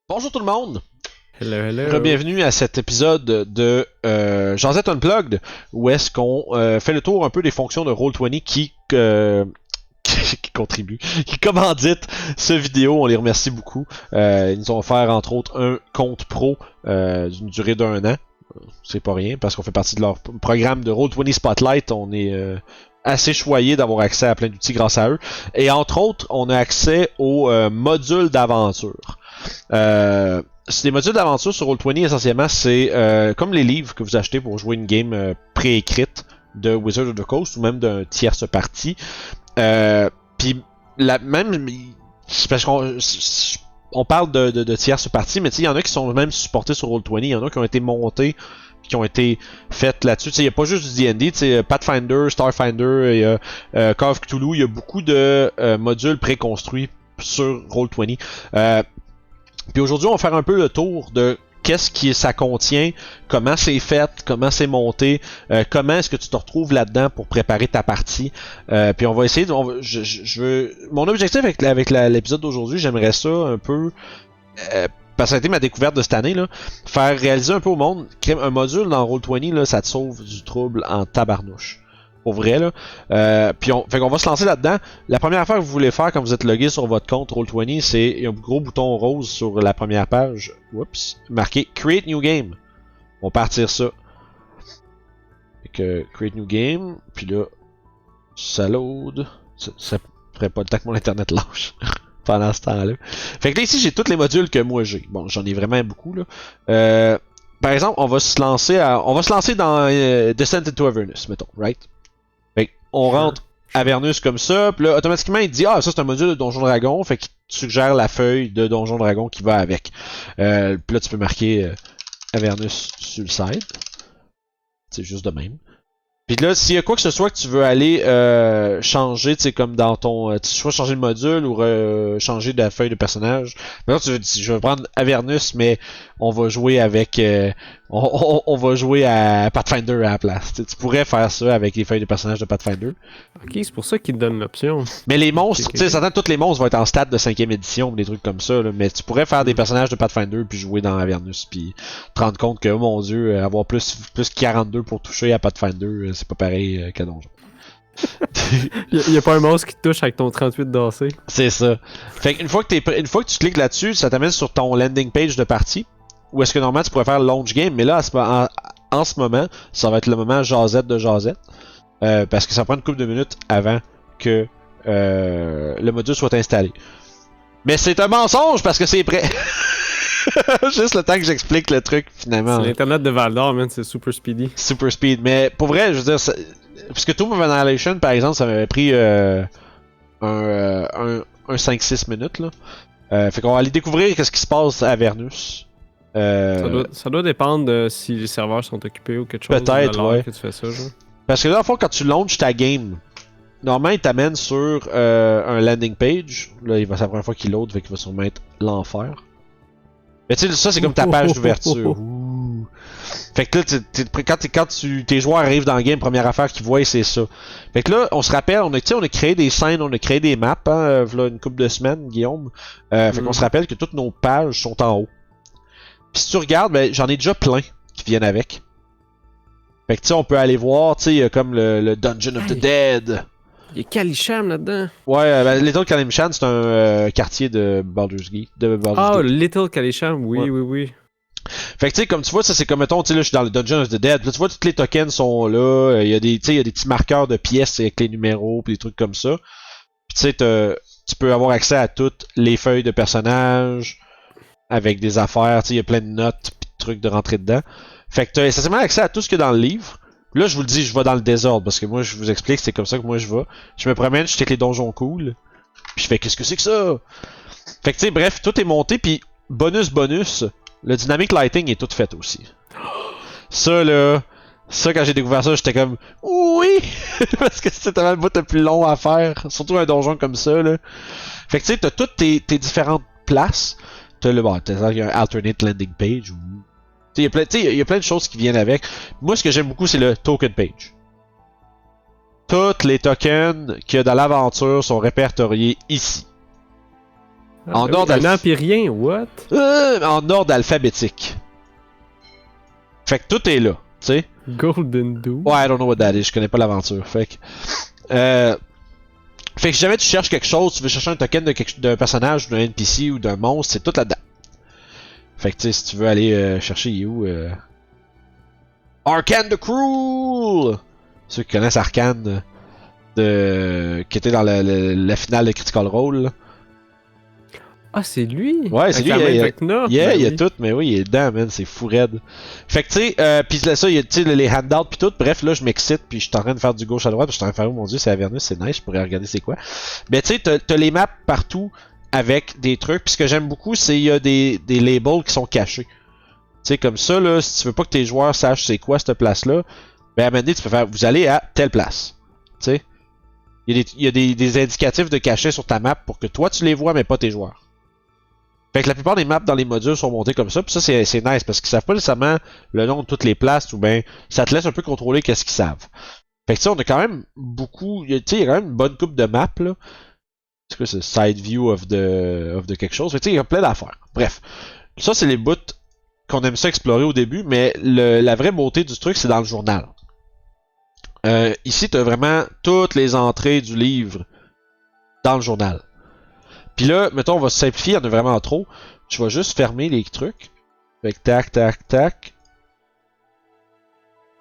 Bonjour tout le monde! Hello, hello. Bienvenue à cet épisode de Jazette Unplugged, où est-ce qu'on fait le tour un peu des fonctions de Roll20 qui contribuent, qui commanditent ce vidéo. On les remercie beaucoup. Ils nous ont offert entre autres un compte pro d'une durée d'un an. C'est pas rien, parce qu'on fait partie de leur programme de Roll20 Spotlight. On est assez choyé d'avoir accès à plein d'outils grâce à eux. Et entre autres, on a accès au module d'aventure. C'est des modules d'aventure sur Roll20 essentiellement, c'est comme les livres que vous achetez pour jouer une game préécrite de Wizard of the Coast ou même d'un tierce partie. Puis même, c'est parce qu'on parle de tierce partie, mais il y en a qui sont même supportés sur Roll20, il y en a qui ont été montés qui ont été faites là-dessus. Il n'y a pas juste du D&D, Pathfinder, Starfinder, il y a Call of Cthulhu, il y a beaucoup de modules préconstruits sur Roll20. Puis aujourd'hui, on va faire un peu le tour de qu'est-ce que ça contient, comment c'est fait, comment c'est monté, comment est-ce que tu te retrouves là-dedans pour préparer ta partie. Puis on va essayer, mon objectif avec l'épisode d'aujourd'hui, j'aimerais ça un peu, parce que ça a été ma découverte de cette année, là, faire réaliser un peu au monde qu'un module dans Roll20, là, ça te sauve du trouble en tabarnouche. Pour vrai, là. Fait qu'on va se lancer là-dedans. La première affaire que vous voulez faire quand vous êtes logué sur votre compte Roll20, c'est un gros bouton rose sur la première page. Oups. Marqué Create New Game. On va partir ça. Fait que Create New Game. Puis là, ça load. Ça ferait pas le temps que mon internet lâche pendant ce temps-là. Fait que là, ici, j'ai tous les modules que moi j'ai. Bon, j'en ai vraiment beaucoup, là. Par exemple, on va se lancer dans Descent into Avernus, mettons, right? On rentre Avernus comme ça, puis là, automatiquement, il dit « Ah, ça, c'est un module de Donjon Dragon », fait qu'il te suggère la feuille de Donjon Dragon qui va avec. Puis là, tu peux marquer Avernus sur le side. C'est juste de même. Puis là, s'il y a quoi que ce soit que tu veux aller changer, tu sais, comme dans ton... tu soit changer le module ou changer de la feuille de personnage. Maintenant, tu veux dire, je vais prendre Avernus, mais on va jouer avec... on va jouer à Pathfinder à la place. Tu pourrais faire ça avec les feuilles de personnages de Pathfinder. Ok, c'est pour ça qu'il te donne l'option. Mais les monstres, Okay. tu sais, certainement tous les monstres vont être en stade de 5ème édition ou des trucs comme ça, là, mais tu pourrais faire des personnages de Pathfinder puis jouer dans Avernus puis te rendre compte que, oh mon dieu, avoir plus 42 pour toucher à Pathfinder, c'est pas pareil qu'à Donjon. Y a pas un monstre qui te touche avec ton 38 d'AC. C'est ça. Fait qu'une fois que tu cliques là-dessus, ça t'amène sur ton landing page de partie. Où est-ce que normalement tu pourrais faire launch game, mais là, en ce moment, ça va être le moment Jazette de Jazette. Parce que ça prend une couple de minutes avant que le module soit installé. Mais c'est un mensonge parce que c'est prêt. Juste le temps que j'explique le truc, finalement. C'est l'internet de Valdor, man, c'est super speedy. Super speed. Mais pour vrai, je veux dire, parce que Tomb of Annihilation, par exemple, ça m'avait pris un 5-6 minutes. Là. Fait qu'on va aller découvrir qu'est-ce qui se passe à Avernus. Ça doit dépendre de si les serveurs sont occupés ou quelque chose. Peut-être, ouais. Que tu fais ça, genre. Parce que là, en fait, quand tu launches ta game, normalement, il t'amène sur un landing page. Là, ça la première fois qu'il load, fait qu'il va sûrement être l'enfer. Mais tu sais, ça, c'est comme ta page d'ouverture. Fait que là, quand tes joueurs arrivent dans le game, première affaire qu'ils voient, c'est ça. Fait que là, on se rappelle, on a créé des scènes, on a créé des maps, hein, là, une couple de semaines, Guillaume. Fait qu'on se rappelle que toutes nos pages sont en haut. Puis si tu regardes, ben, j'en ai déjà plein qui viennent avec. Fait que tu sais, on peut aller voir, tu sais, il y a comme le Dungeon of the Dead. Il y a Kalisham là-dedans. Ouais, ben, Little Kalimshan, c'est un quartier de Baldur's Gate. Ah, Little Kalisham, oui, ouais. Oui. Fait que tu sais, comme tu vois, ça c'est comme, mettons, tu sais, là, je suis dans le Dungeon of the Dead. Là, tu vois, tous les tokens sont là. Il y a des petits marqueurs de pièces avec les numéros, pis des trucs comme ça. Pis tu sais, tu peux avoir accès à toutes les feuilles de personnages, avec des affaires, tu sais, il y a plein de notes, pis de trucs de rentrer dedans. Fait que tu as essentiellement accès à tout ce qu'il y a dans le livre. Là, je vous le dis, je vais dans le désordre, parce que moi, je vous explique, c'est comme ça que moi je vais. Je me promène, je check les donjons cool, puis je fais, qu'est-ce que c'est que ça? Fait que tu sais, bref, tout est monté, puis bonus, le dynamic lighting est tout fait aussi. Ça, quand j'ai découvert ça, j'étais comme, oui! Parce que c'est tellement le bout le plus long à faire, surtout un donjon comme ça, là. Fait que tu sais, t'as toutes tes différentes places. T'as un alternate landing page, ou il y a plein de choses qui viennent avec. Moi, ce que j'aime beaucoup, c'est le token page. Tous les tokens qu'il y a dans l'aventure sont répertoriés ici. En ordre Un empirien, what? en ordre alphabétique. Fait que tout est là, tu sais. Golden Dew. Ouais, I don't know what that is, je connais pas l'aventure. Fait que si jamais tu cherches quelque chose, tu veux chercher un token d'un personnage, d'un NPC ou d'un monstre, c'est tout là-dedans. Fait que tu sais, si tu veux aller chercher, il est où Arcane the Cruel! Ceux qui connaissent Arcane, qui était dans la finale de Critical Role. Là. Ah, c'est lui? Ouais, c'est lui. Il y a tout, mais oui, il est dedans, man. C'est fou raide. Fait que, tu sais, pis ça, il y a les handouts pis tout. Bref, là, je m'excite pis je suis en train de faire du gauche à droite. Pis je suis en train de faire, oh mon dieu, c'est Avernus, c'est nice. Je pourrais regarder c'est quoi. Mais tu sais, t'as les maps partout avec des trucs. Pis ce que j'aime beaucoup, c'est il y a des labels qui sont cachés. Tu sais, comme ça, là, si tu veux pas que tes joueurs sachent c'est quoi cette place-là, ben à un moment donné, tu peux faire, vous allez à telle place. Tu sais. Il y a des indicatifs de cachet sur ta map pour que toi tu les vois, mais pas tes joueurs. Fait que la plupart des maps dans les modules sont montés comme ça, puis ça c'est nice parce qu'ils savent pas nécessairement le nom de toutes les places, ou ben ça te laisse un peu contrôler qu'est-ce qu'ils savent. Fait que tu sais, on a quand même beaucoup, tu sais, il y a quand même une bonne coupe de maps là. C'est quoi, c'est side view of the quelque chose. Fait que tu sais, il y a plein d'affaires. Bref, ça c'est les bouts qu'on aime ça explorer au début, mais la vraie beauté du truc c'est dans le journal. Ici t'as vraiment toutes les entrées du livre dans le journal. Pis là, mettons, on va se simplifier, il y en a vraiment trop. Tu vas juste fermer les trucs. Fait que tac, tac, tac.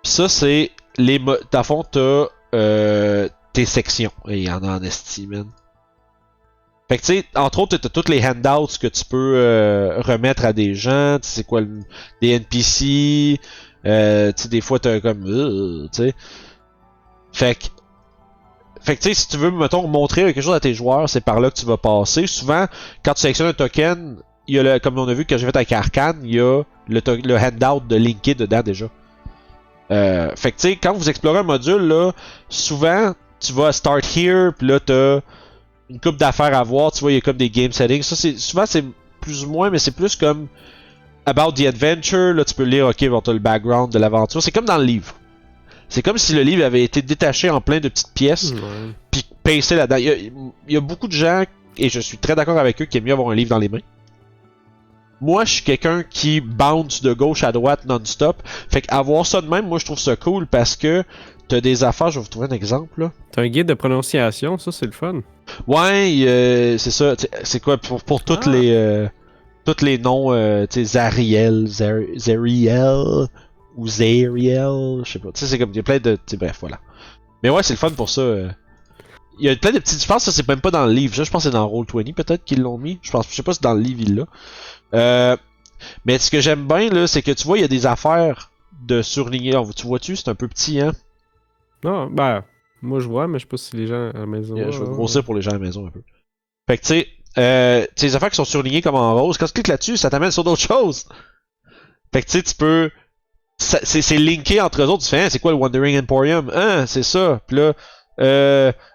Pis ça, c'est les... Dans fond, t'as tes sections. Et il y en a en esti, man. Fait que tu sais, entre autres, t'as toutes les handouts que tu peux remettre à des gens. Tu sais, c'est quoi, des NPC. Tu sais, des fois, t'as comme... tu sais. Fait que tu sais, si tu veux, mettons, montrer quelque chose à tes joueurs, c'est par là que tu vas passer. Souvent, quand tu sélectionnes un token, il y a comme on a vu que j'ai fait avec Arcane, il y a le handout de linké dedans déjà. Fait que tu sais, quand vous explorez un module, là, souvent, tu vas à Start Here, puis là, t'as une coupe d'affaires à voir. Tu vois, il y a comme des game settings. Ça, souvent, c'est plus ou moins, mais c'est plus comme About the Adventure. Là, tu peux lire, ok, bon, t'as le background de l'aventure. C'est comme dans le livre. C'est comme si le livre avait été détaché en plein de petites pièces, puis pincé là-dedans. Il y a beaucoup de gens, et je suis très d'accord avec eux, qui aiment mieux avoir un livre dans les mains. Moi, je suis quelqu'un qui bounce de gauche à droite non-stop. Fait qu'avoir ça de même, moi, je trouve ça cool parce que t'as des affaires. Je vais vous trouver un exemple, là. T'as un guide de prononciation, ça, c'est le fun. Ouais, c'est ça. C'est quoi, pour toutes les noms, tu sais, Zariel, ou Zariel, je sais pas. Tu sais, c'est comme, il y a plein de... bref, voilà. Mais ouais, c'est le fun pour ça. Il y a plein de petits... Je pense que ça, c'est même pas dans le livre. Je pense que c'est dans Roll20, peut-être qu'ils l'ont mis. Je sais pas si dans le livre, il l'a. Mais ce que j'aime bien, là, c'est que tu vois, il y a des affaires de surligner. Tu vois-tu, c'est un peu petit, hein? Non, ben, moi je vois, mais je sais pas si les gens à la maison... Je vais grossir pour les gens à la maison un peu. Fait que, tu sais, les affaires qui sont surlignées comme en rose, quand tu cliques là-dessus, ça t'amène sur d'autres choses. Fait que, tu sais, tu peux... C'est linké entre eux autres. Tu fais, hein, c'est quoi le Wandering Emporium? Hein, c'est ça. Puis là,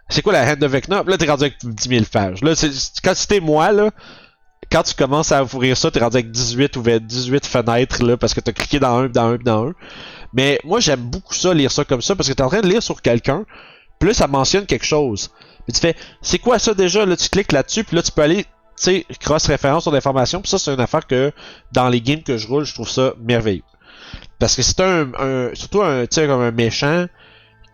c'est quoi la Hand of Vecna? Puis là, t'es rendu avec 10 000 pages. Là, quand c'était moi, là, quand tu commences à ouvrir ça, t'es rendu avec 18 ou 18 fenêtres, là, parce que t'as cliqué dans un. Mais moi, j'aime beaucoup ça, lire ça comme ça, parce que t'es en train de lire sur quelqu'un, puis là, ça mentionne quelque chose. Puis tu fais, c'est quoi ça déjà? Là, tu cliques là-dessus, puis là, tu peux aller, tu sais, cross-référence sur l'information. Puis ça, c'est une affaire que, dans les games que je roule, je trouve ça merveilleux. Parce que c'est surtout comme un méchant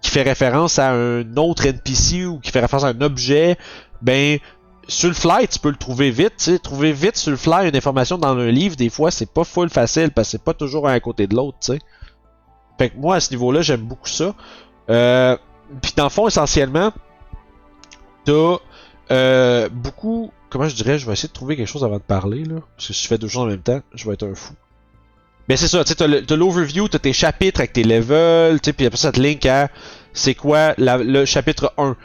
qui fait référence à un autre NPC ou qui fait référence à un objet, ben sur le fly tu peux le trouver vite, tu sais, trouver vite sur le fly une information dans un livre, des fois c'est pas full facile parce que c'est pas toujours un à côté de l'autre, tu sais. Fait que moi à ce niveau-là j'aime beaucoup ça. Puis dans le fond essentiellement t'as beaucoup, comment je dirais, je vais essayer de trouver quelque chose avant de parler là, parce que si je fais deux choses en même temps, je vais être un fou. Mais c'est ça, tu sais, t'as l'overview, t'as tes chapitres avec tes levels, tu sais, puis après ça te link à c'est quoi le chapitre 1.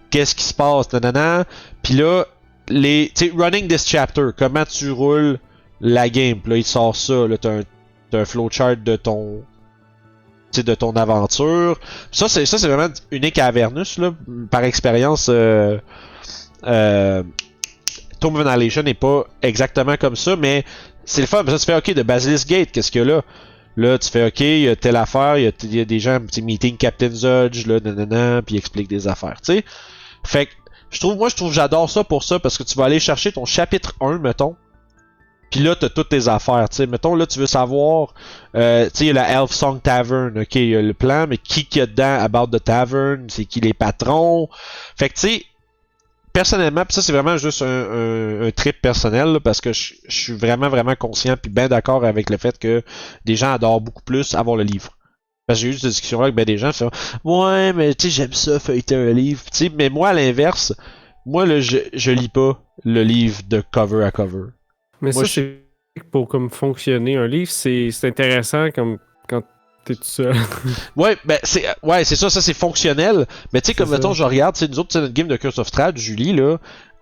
Qu'est-ce qui se passe, nanana. Puis là, tu sais, running this chapter, comment tu roules la game. Puis là, il te sort ça, là, t'as un flowchart de ton aventure. Ça, c'est vraiment unique à Avernus, là, par expérience. Tomb of Annihilation n'est pas exactement comme ça, mais c'est le fun. Ça, tu fais, ok, de Basilisk Gate, qu'est-ce qu'il y a là? Là, tu fais, ok, il y a telle affaire, il y a des gens, meeting Captain Zudge, là, nanana, puis il explique des affaires, tu sais. Fait que j'adore ça pour ça, parce que tu vas aller chercher ton chapitre 1, mettons. Puis là, t'as toutes tes affaires, tu sais. Mettons, là, tu veux savoir, tu sais, il y a la Elf Song Tavern, ok, il y a le plan, mais qui y a dedans about the tavern, c'est qui les patrons. Fait que, tu sais, personnellement, pis ça, c'est vraiment juste un trip personnel, là, parce que je suis vraiment, vraiment conscient, puis bien d'accord avec le fait que des gens adorent beaucoup plus avoir le livre. Parce que j'ai eu cette discussion-là avec ben des gens qui font ouais, mais tu sais, j'aime ça, feuilleter un livre. Tu sais, mais moi, à l'inverse, moi, là, je lis pas le livre de cover à cover. Mais Moi, ça, c'est pour comme fonctionner. Un livre, c'est intéressant comme quand t'es tout seul. Ouais, ben c'est ça, c'est fonctionnel. Mais tu sais, comme mettons, je regarde, tu sais, nous autres, tu sais, notre game de Curse of Strahd, Julie, là,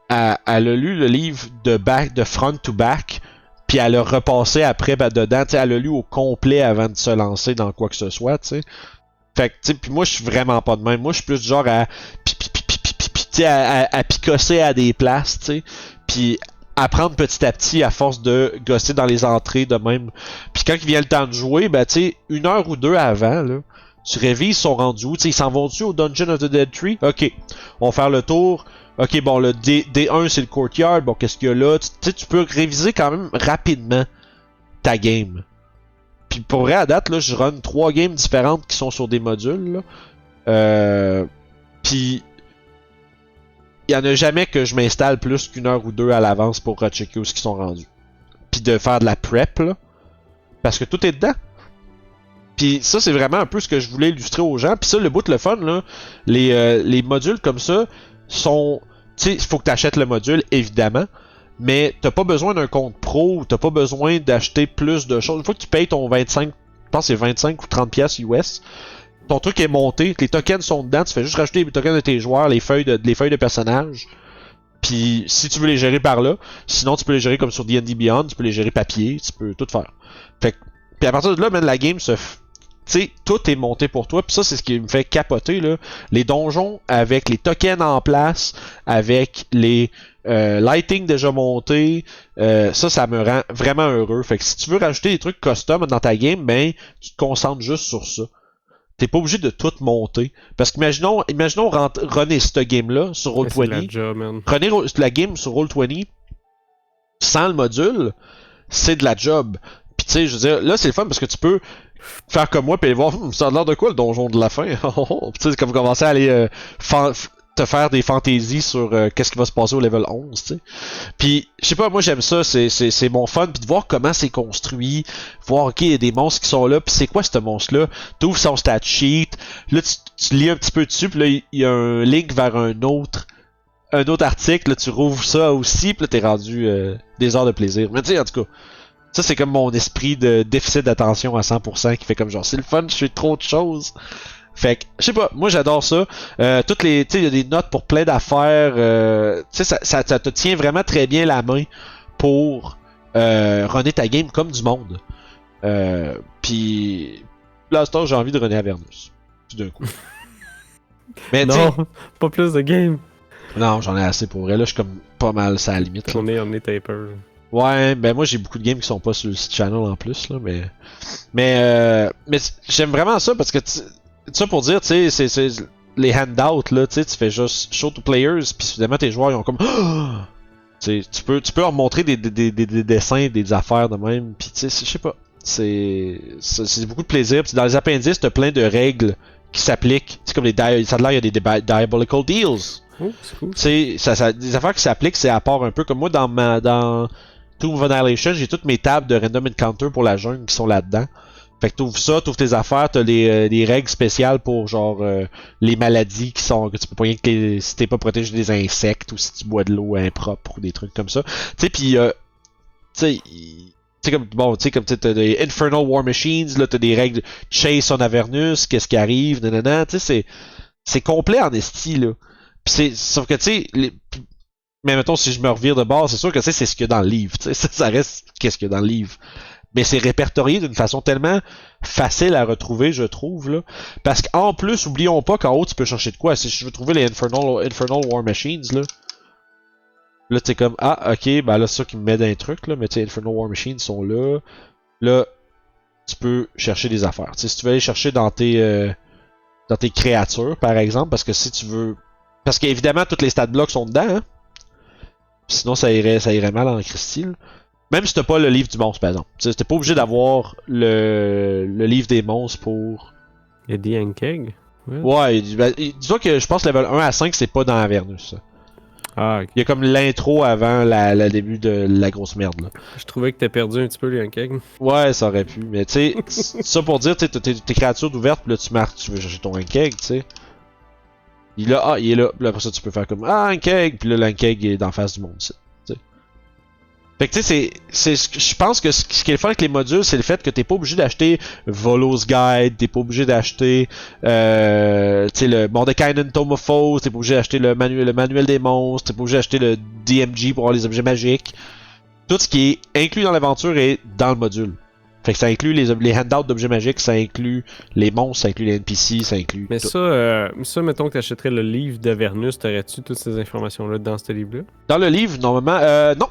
elle a lu le livre de front to back, puis elle a repassé après dedans, tu sais, elle a lu au complet avant de se lancer dans quoi que ce soit, tu sais. Fait que, tu sais, puis moi, je suis vraiment pas de même. Moi, je suis plus du genre à picosser à des places, tu sais. Puis apprendre petit à petit à force de gosser dans les entrées de même. Puis quand il vient le temps de jouer, ben tu sais, 1 heure ou 2 avant, là, tu révises son rendu où, tu sais, ils s'en vont-tu au Dungeon of the Dead Tree? Ok, on va faire le tour. Ok, bon, le D1 c'est le courtyard, bon, qu'est-ce qu'il y a là? Tu sais, tu peux réviser quand même rapidement ta game. Puis pour vrai, à date, là, je run 3 games différentes qui sont sur des modules, là. Puis il y en a jamais que je m'installe plus qu'1 heure ou 2 à l'avance pour rechecker où ce qu'ils sont rendus. Puis de faire de la prep, là. Parce que tout est dedans. Puis ça, c'est vraiment un peu ce que je voulais illustrer aux gens. Puis ça, le bout, le fun, là, les modules comme ça sont... Tu sais, il faut que tu achètes le module, évidemment. Mais t'as pas besoin d'un compte pro ou t'as pas besoin d'acheter plus de choses. Une fois que tu payes ton 25, je pense que c'est 25 ou 30 pièces US, ton truc est monté, les tokens sont dedans, tu fais juste rajouter les tokens de tes joueurs, les feuilles de personnages. Puis si tu veux les gérer par là, sinon tu peux les gérer comme sur D&D Beyond, tu peux les gérer papier, tu peux tout faire. Fait que, puis à partir de là, la game tu sais, tout est monté pour toi, puis ça c'est ce qui me fait capoter là. Les donjons avec les tokens en place, avec les lighting déjà montés, ça me rend vraiment heureux. Fait que si tu veux rajouter des trucs custom dans ta game, ben tu te concentres juste sur ça. T'es pas obligé de tout monter. Parce qu'imaginons runner cette game-là sur Roll20. Runner la game sur Roll20 sans le module, c'est de la job. Puis tu sais, je veux dire, là c'est le fun parce que tu peux faire comme moi et aller voir, ça a l'air de quoi le donjon de la fin? Tu sais, comme commencer à aller te faire des fantaisies sur qu'est-ce qui va se passer au level 11, tu sais. Puis, je sais pas, moi j'aime ça, c'est mon fun, puis de voir comment c'est construit, voir, ok, il y a des monstres qui sont là, puis c'est quoi ce monstre-là? T'ouvres son stat sheet, là tu lis un petit peu dessus, puis là il y a un link vers un autre article, là tu rouvres ça aussi, puis là t'es rendu des heures de plaisir. Mais tu sais, en tout cas, ça c'est comme mon esprit de déficit d'attention à 100% qui fait comme genre, c'est le fun, je fais trop de choses. Fait que, je sais pas, moi j'adore ça. Toutes les, tu sais, il y a des notes pour plein d'affaires. Tu sais, ça te tient vraiment très bien la main pour runner ta game comme du monde. Puis, là, à ce temps, j'ai envie de runner Avernus. Tout d'un coup. Mais non, pas plus de game. Non, j'en ai assez pour vrai. Là, je suis comme pas mal ça à la limite. On est taper. Ouais, ben moi j'ai beaucoup de games qui sont pas sur le site channel en plus là, mais j'aime vraiment ça parce que ça pour dire, tu sais, c'est les handouts là, tu sais, tu fais juste show to players, puis soudainement tes joueurs ils ont comme, tu peux leur montrer des dessins, des affaires de même, puis tu sais, je sais pas, c'est beaucoup de plaisir. Puis dans les appendices t'as plein de règles qui s'appliquent, c'est comme ça a l'air il y a des diabolical deals. Oh, c'est cool. Tu sais, des affaires qui s'appliquent, c'est à part un peu comme moi dans Tomb of Annihilation, j'ai toutes mes tables de random encounter pour la jungle qui sont là-dedans. Fait que t'ouvres tes affaires, t'as les règles spéciales pour genre les maladies qui sont que tu peux pas rien que si t'es pas protégé des insectes ou si tu bois de l'eau impropre ou des trucs comme ça. Tu sais puis tu sais comme bon, tu sais comme t'as des Infernal War Machines, là t'as des règles de Chase on Avernus, qu'est-ce qui arrive, nanana, tu sais c'est complet en esti là. Pis sauf que tu sais mais mettons si je me revire de bord, c'est sûr que c'est ce qu'il y a dans le livre, tu sais ça reste qu'est-ce qu'il y a dans le livre. Mais c'est répertorié d'une façon tellement facile à retrouver, je trouve, là. Parce qu'en plus, oublions pas qu'en haut, tu peux chercher de quoi. Si je veux trouver les Infernal War Machines, là, t'es comme, ah, ok, ben là, c'est ça qui me met dans un truc, là. Mais tu sais, Infernal War Machines sont là. Là, tu peux chercher des affaires. T'sais, si tu veux aller chercher dans tes créatures, par exemple, parce que si tu veux Parce qu'évidemment, tous les stat blocks sont dedans, hein. Sinon, ça irait mal en Christie. Même si t'as pas le livre du monstre, par exemple. T'es pas obligé d'avoir le livre des monstres pour. Il y a des Ankeg? Ouais, dis-toi que je pense que level 1 à 5, c'est pas dans Avernus. Ça. Ah, ok. Il y a comme l'intro avant le début de la grosse merde. Là. Je trouvais que t'as perdu un petit peu les Ankeg. Ouais, ça aurait pu. Mais tu sais, ça pour dire, tu sais, tes créatures ouvertes, puis là tu marques, tu veux chercher ton Ankeg, tu sais. Il est là, il est là. Puis après ça, tu peux faire comme Ankeg, puis là, l'Ankeg est d'en face du monde, t'sais. Fait que tu sais, je pense que ce qui est le fun avec les modules, c'est le fait que t'es pas obligé d'acheter Volo's Guide, t'es pas obligé d'acheter tu sais, le Mordekainen Tome of Foes, t'es pas obligé d'acheter le manuel des monstres, t'es pas obligé d'acheter le DMG pour avoir les objets magiques. Tout ce qui est inclus dans l'aventure est dans le module. Fait que ça inclut les handouts d'objets magiques, ça inclut les monstres, ça inclut les NPC, ça inclut Mais tout. ça, mettons que t'achèterais le livre d'Avernus, t'aurais-tu toutes ces informations-là dans ce livre-là? Dans le livre, normalement, non.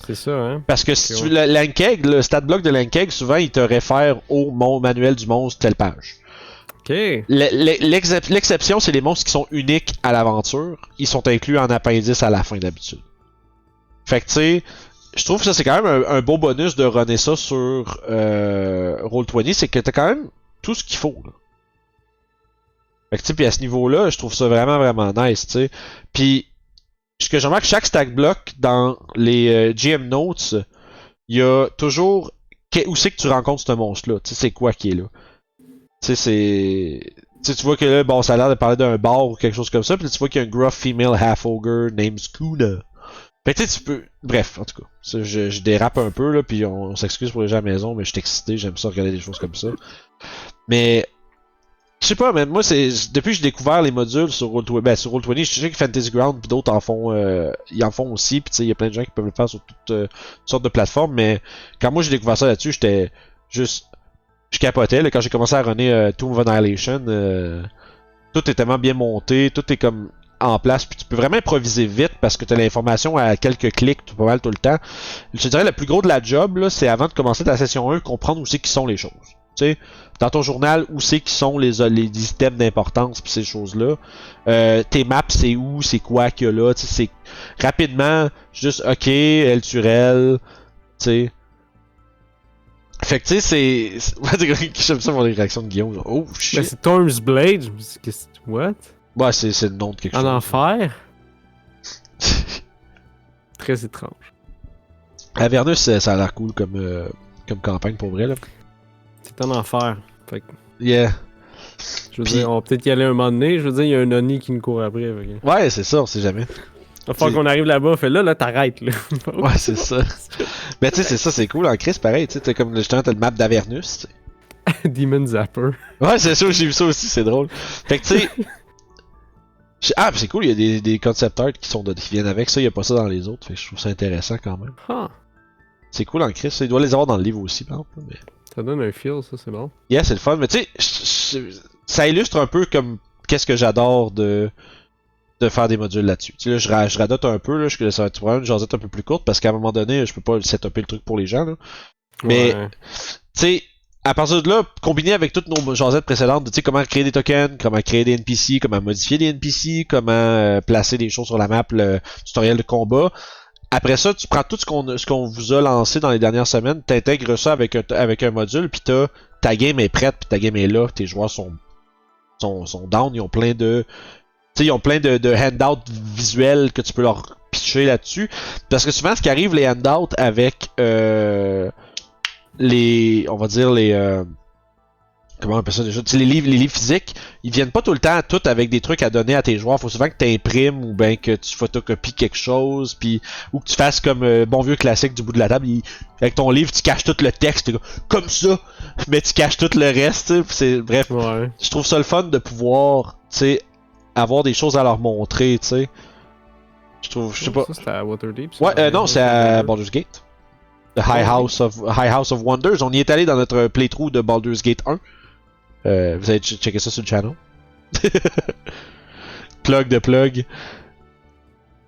C'est ça, hein? Parce que si tu l'Ankeg, le stat block de l'Ankeg, souvent il te réfère au manuel du monstre telle page. Ok. L'exception, c'est les monstres qui sont uniques à l'aventure. Ils sont inclus en appendice à la fin d'habitude. Fait que tu sais, je trouve que ça c'est quand même un beau bonus de runner ça sur Roll20, c'est que t'as quand même tout ce qu'il faut. Là. Fait que tu sais, puis à ce niveau-là, je trouve ça vraiment vraiment nice, tu sais. Puis ce que je remarque, chaque stack block dans les GM Notes, il y a toujours où c'est que tu rencontres ce monstre-là. Tu sais, c'est quoi qui est là. Tu sais, c'est. Tu sais, tu vois que là, bon, ça a l'air de parler d'un bar ou quelque chose comme ça, puis là, tu vois qu'il y a un gruff female half-ogre named Skuna. Fait que tu sais, tu peux. Bref, en tout cas. Je dérape un peu, là, puis on s'excuse pour les gens à la maison, mais je suis excité, j'aime ça regarder des choses comme ça. Mais. Je sais pas, mais moi, c'est depuis que j'ai découvert les modules sur Roll20, sur Roll20, je sais que Fantasy Ground pis d'autres en font, ils en font aussi, pis tu sais, il y a plein de gens qui peuvent le faire sur toutes sortes de plateformes, mais quand moi j'ai découvert ça là-dessus, j'étais juste, je capotais, là, quand j'ai commencé à runner Tomb of Annihilation, tout est tellement bien monté, tout est comme en place, puis tu peux vraiment improviser vite parce que tu as l'information à quelques clics, tout pas mal tout le temps. Je te dirais, le plus gros de la job, là, c'est avant de commencer ta session 1, comprendre où c'est qui sont les choses. Tu sais, dans ton journal, où c'est qui sont les items d'importance pis ces choses-là. Tes maps, c'est où, c'est quoi qu'il y a là. Tu sais, c'est rapidement, juste ok, elle tue elle. Tu sais. Fait que tu sais, j'aime ça pour les réactions de Guillaume. Genre, oh shit. Mais c'est Storm's Blade. What? Ouais, c'est le nom de quelque chose. En enfer? Très étrange. Avernus, ça a l'air cool comme campagne pour vrai là. C'est en enfer. Fait que, Yeah. je veux dire, on va peut-être y aller un moment donné. Je veux dire, il y a un Oni qui nous court après. Ouais, c'est ça, on sait jamais. Il va falloir qu'on arrive là-bas. Fait là, t'arrêtes. Là. Ouais, c'est ça. Mais tu sais, c'est ça, c'est cool en Chris, pareil. Tu sais, t'as comme justement, t'as le map d'Avernus. Demon Zapper. Ouais, c'est sûr, j'ai vu ça aussi, c'est drôle. Fait que tu sais. Ah, c'est cool, il y a des concept art qui viennent avec ça, il y a pas ça dans les autres. Fait que je trouve ça intéressant quand même. Huh. C'est cool en Chris, il doit les avoir dans le livre aussi, par exemple. Mais... Ça donne un feel, ça, c'est bon. Yeah, c'est le fun. Mais tu sais, ça illustre un peu comme qu'est-ce que j'adore de faire des modules là-dessus. Tu sais, là, je radote un peu, là, ça va être vraiment une jasette un peu plus courte parce qu'à un moment donné, je peux pas setuper le truc pour les gens. Là. Mais, Ouais. tu sais, à partir de là, combiné avec toutes nos jasettes précédentes, tu sais, comment créer des tokens, comment créer des NPC, comment modifier des NPC, comment placer des choses sur la map, le tutoriel de combat. Après ça, tu prends tout ce qu'on vous a lancé dans les dernières semaines, t'intègres ça avec un module, puis ta game est prête, puis ta game est là, tes joueurs sont down, ils ont plein de handouts visuels que tu peux leur pitcher là-dessus. Parce que souvent, ce qui arrive, les handouts avec comment on appelle ça déjà? Les livres physiques, ils viennent pas tout le temps tout avec des trucs à donner à tes joueurs. Faut souvent que tu imprimes ou bien que tu photocopies quelque chose, puis ou que tu fasses comme bon vieux classique du bout de la table. Avec ton livre, tu caches tout le texte comme ça, mais tu caches tout le reste. Bref, Ouais. je trouve ça le fun de pouvoir, tu sais, avoir des choses à leur montrer, tu sais. Je sais pas. Ça, c'était à Waterdeep. ça? Ouais, non, c'est à Baldur's Gate. The High House of Wonders. On y est allé dans notre playthrough de Baldur's Gate 1. Vous allez checker ça sur le channel. Plug de plug.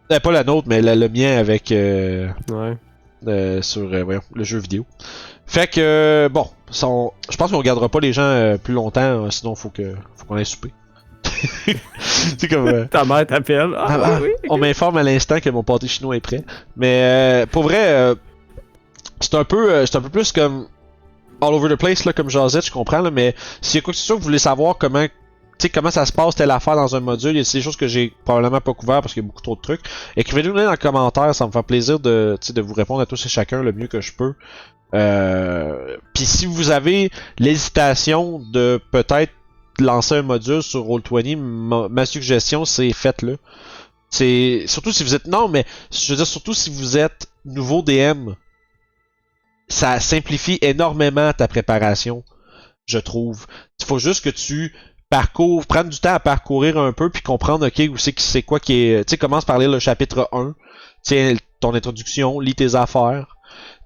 Pas la nôtre, mais le mien avec Ouais. sur voyons, le jeu vidéo. Fait que bon, je pense qu'on gardera pas les gens plus longtemps, sinon faut qu'on aille souper. C'est comme... Ta mère t'appelle. Oui. On m'informe à l'instant que mon pâté chinois est prêt. Mais pour vrai, c'est un peu plus comme all over the place là, comme Josette, je comprends là, mais s'il y a quoi que ce soit que vous voulez savoir comment ça se passe telle affaire dans un module, il y a des choses que j'ai probablement pas couvert parce qu'il y a beaucoup trop de trucs. Écrivez-nous dans les commentaires, ça me fait plaisir de vous répondre à tous et chacun le mieux que je peux. Puis si vous avez l'hésitation de peut-être lancer un module sur Roll20, ma suggestion c'est faites-le. C'est surtout si vous êtes je veux dire surtout si vous êtes nouveau DM, ça simplifie énormément ta préparation, je trouve. Il faut juste que tu prendre du temps à parcourir un peu puis comprendre ok où c'est quoi qui est. Tu sais, commence par lire le chapitre 1, tiens ton introduction, lis tes affaires.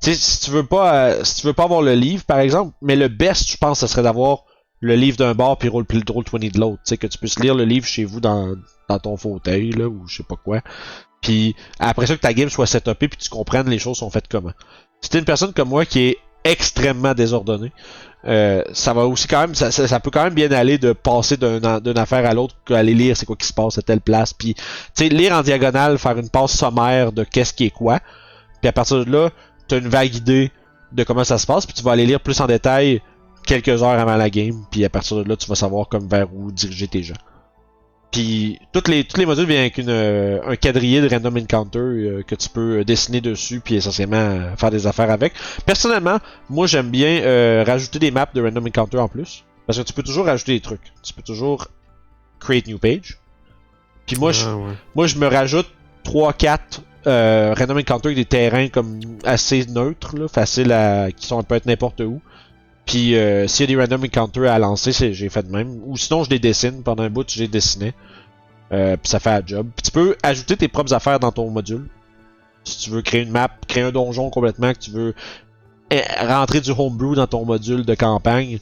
Tu sais, si tu veux pas avoir le livre par exemple, mais le best je pense ce serait d'avoir le livre d'un bord puis Roll20 de l'autre, tu sais que tu puisses lire le livre chez vous dans ton fauteuil là ou je sais pas quoi. Puis après ça que ta game soit setupée puis tu comprennes les choses sont faites comment. Si t'es une personne comme moi qui est extrêmement désordonnée, ça va aussi quand même ça peut quand même bien aller de passer d'une affaire à l'autre qu'aller lire c'est quoi qui se passe à telle place puis tu sais lire en diagonale, faire une passe sommaire de qu'est-ce qui est quoi, puis à partir de là t'as une vague idée de comment ça se passe puis tu vas aller lire plus en détail quelques heures avant la game puis à partir de là tu vas savoir comme vers où diriger tes gens. Puis tous les modules viennent avec un quadrillé de random encounter que tu peux dessiner dessus puis essentiellement faire des affaires avec. Personnellement, moi j'aime bien rajouter des maps de random encounter en plus parce que tu peux toujours rajouter des trucs. Tu peux toujours create new page. Puis moi je me rajoute 3-4 random encounter avec des terrains comme assez neutres là, faciles qui sont peut être n'importe où. Puis s'il y a des random encounters à lancer, j'ai fait de même. Ou sinon je les dessine, pendant un bout je les dessinais. Puis ça fait un job. Puis tu peux ajouter tes propres affaires dans ton module. Si tu veux créer une map, créer un donjon complètement, que tu veux rentrer du homebrew dans ton module de campagne,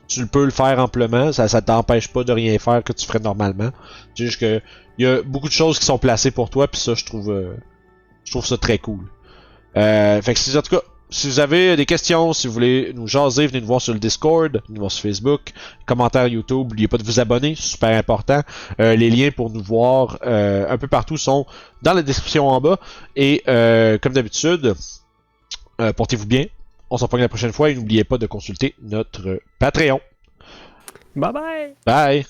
tu peux le faire amplement. Ça t'empêche pas de rien faire que tu ferais normalement. C'est juste que il y a beaucoup de choses qui sont placées pour toi, puis ça je trouve ça très cool. Fait que c'est en tout cas. Si vous avez des questions, si vous voulez nous jaser, venez nous voir sur le Discord, venez nous voir sur Facebook, commentaires YouTube, n'oubliez pas de vous abonner, super important. Les liens pour nous voir un peu partout sont dans la description en bas. Et comme d'habitude, portez-vous bien. On se revoit la prochaine fois et n'oubliez pas de consulter notre Patreon. Bye bye! Bye!